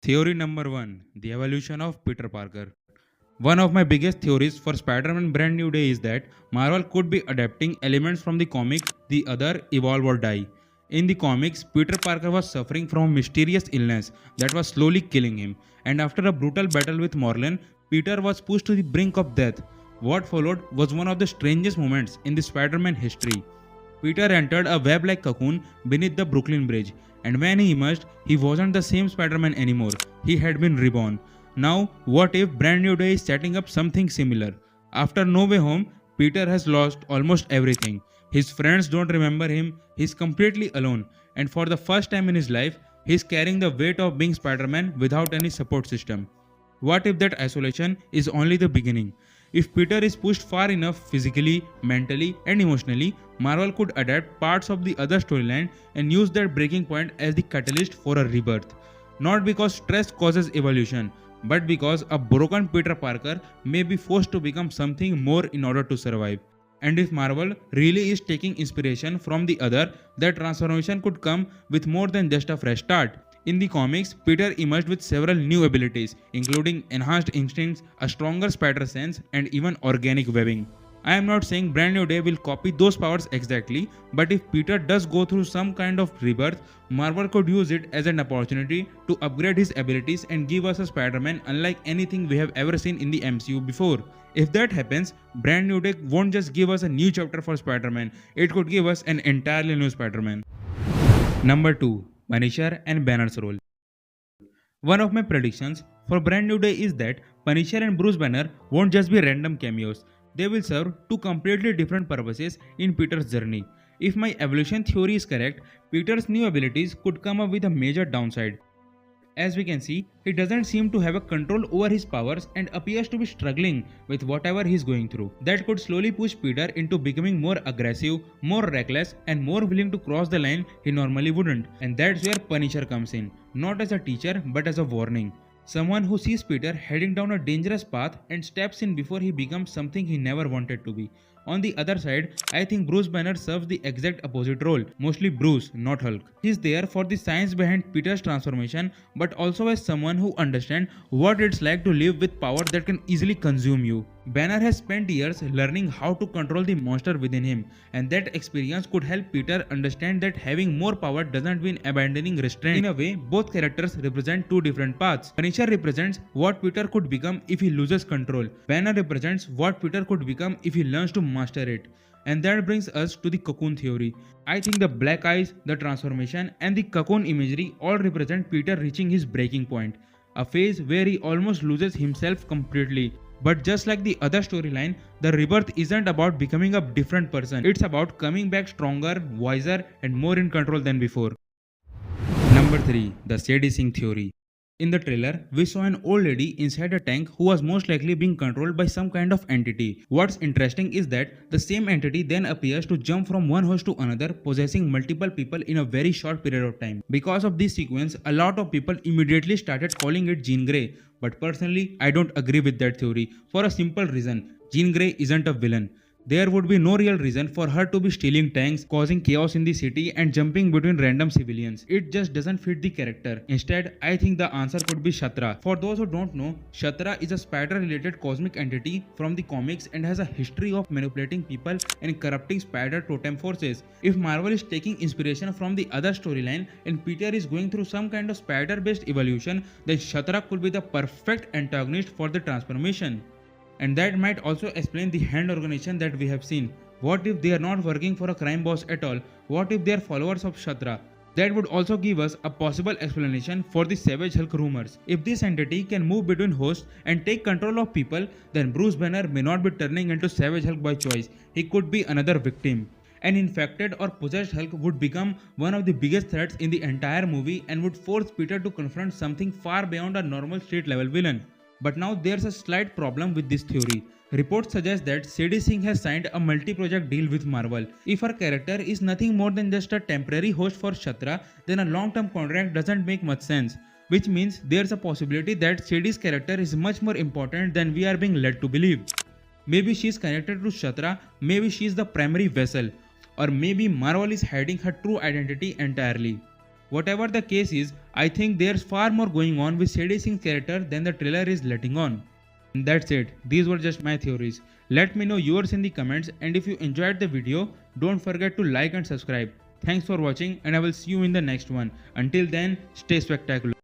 Theory number 1, the evolution of Peter Parker. One of my biggest theories for Spider-Man Brand New Day is that Marvel could be adapting elements from the comics, the other evolve or die. In the comics, Peter Parker was suffering from a mysterious illness that was slowly killing him, and after a brutal battle with Morlun, Peter was pushed to the brink of death. What followed was one of the strangest moments in the Spider-Man history. Peter entered a web like cocoon beneath the Brooklyn Bridge, and when he emerged, he wasn't the same Spider Man anymore. He had been reborn. Now, what if Brand New Day is setting up something similar? After No Way Home, Peter has lost almost everything. His friends don't remember him, he's completely alone, and for the first time in his life, he's carrying the weight of being Spider Man without any support system. What if that isolation is only the beginning? If Peter is pushed far enough physically, mentally, and emotionally, Marvel could adapt parts of the other storyline and use that breaking point as the catalyst for a rebirth. Not because stress causes evolution, but because a broken Peter Parker may be forced to become something more in order to survive. And if Marvel really is taking inspiration from the other, that transformation could come with more than just a fresh start. In the comics, Peter emerged with several new abilities, including enhanced instincts, a stronger spider sense, and even organic webbing. I am not saying Brand New Day will copy those powers exactly, but if Peter does go through some kind of rebirth, Marvel could use it as an opportunity to upgrade his abilities and give us a Spider-Man unlike anything we have ever seen in the MCU before. If that happens, Brand New Day won't just give us a new chapter for Spider-Man, it could give us an entirely new Spider-Man. Number 2, Punisher and Banner's role. One of my predictions for Brand New Day is that Punisher and Bruce Banner won't just be random cameos, they will serve two completely different purposes in Peter's journey. If my evolution theory is correct, Peter's new abilities could come up with a major downside. As we can see, he doesn't seem to have a control over his powers and appears to be struggling with whatever he's going through. That could slowly push Peter into becoming more aggressive, more reckless, and more willing to cross the line he normally wouldn't. And that's where Punisher comes in, not as a teacher but as a warning. Someone who sees Peter heading down a dangerous path and steps in before he becomes something he never wanted to be. On the other side, I think Bruce Banner serves the exact opposite role, mostly Bruce, not Hulk. He's there for the science behind Peter's transformation, but also as someone who understands what it's like to live with power that can easily consume you. Banner has spent years learning how to control the monster within him, and that experience could help Peter understand that having more power doesn't mean abandoning restraint. In a way, both characters represent two different paths. Punisher represents what Peter could become if he loses control. Banner represents what Peter could become if he learns to master it. And that brings us to the cocoon theory. I think the black eyes, the transformation, and the cocoon imagery all represent Peter reaching his breaking point, a phase where he almost loses himself completely. But just like the other storyline, the rebirth isn't about becoming a different person. It's about coming back stronger, wiser, and more in control than before. Number 3, the seducing theory. In the trailer, we saw an old lady inside a tank who was most likely being controlled by some kind of entity. What's interesting is that the same entity then appears to jump from one host to another, possessing multiple people in a very short period of time. Because of this sequence, a lot of people immediately started calling it Jean Grey. But personally, I don't agree with that theory for a simple reason. Jean Grey isn't a villain. There would be no real reason for her to be stealing tanks, causing chaos in the city, and jumping between random civilians. It just doesn't fit the character. Instead, I think the answer could be Shatra. For those who don't know, Shatra is a spider-related cosmic entity from the comics and has a history of manipulating people and corrupting spider totem forces. If Marvel is taking inspiration from the other storyline and Peter is going through some kind of spider-based evolution, then Shatra could be the perfect antagonist for the transformation. And that might also explain the hand organization that we have seen. What if they are not working for a crime boss at all? What if they are followers of Shatra? That would also give us a possible explanation for the Savage Hulk rumors. If this entity can move between hosts and take control of people, then Bruce Banner may not be turning into Savage Hulk by choice. He could be another victim. An infected or possessed Hulk would become one of the biggest threats in the entire movie and would force Peter to confront something far beyond a normal street level villain. But now there's a slight problem with this theory. Reports suggest that Sadie Singh has signed a multi-project deal with Marvel. If her character is nothing more than just a temporary host for Shatra, then a long-term contract doesn't make much sense. Which means there's a possibility that Sadie's character is much more important than we are being led to believe. Maybe she's connected to Shatra, maybe she's the primary vessel, or maybe Marvel is hiding her true identity entirely. Whatever the case is, I think there's far more going on with Shady Singh's character than the trailer is letting on. And that's it. These were just my theories. Let me know yours in the comments, and if you enjoyed the video, don't forget to like and subscribe. Thanks for watching, and I will see you in the next one. Until then, stay spectacular.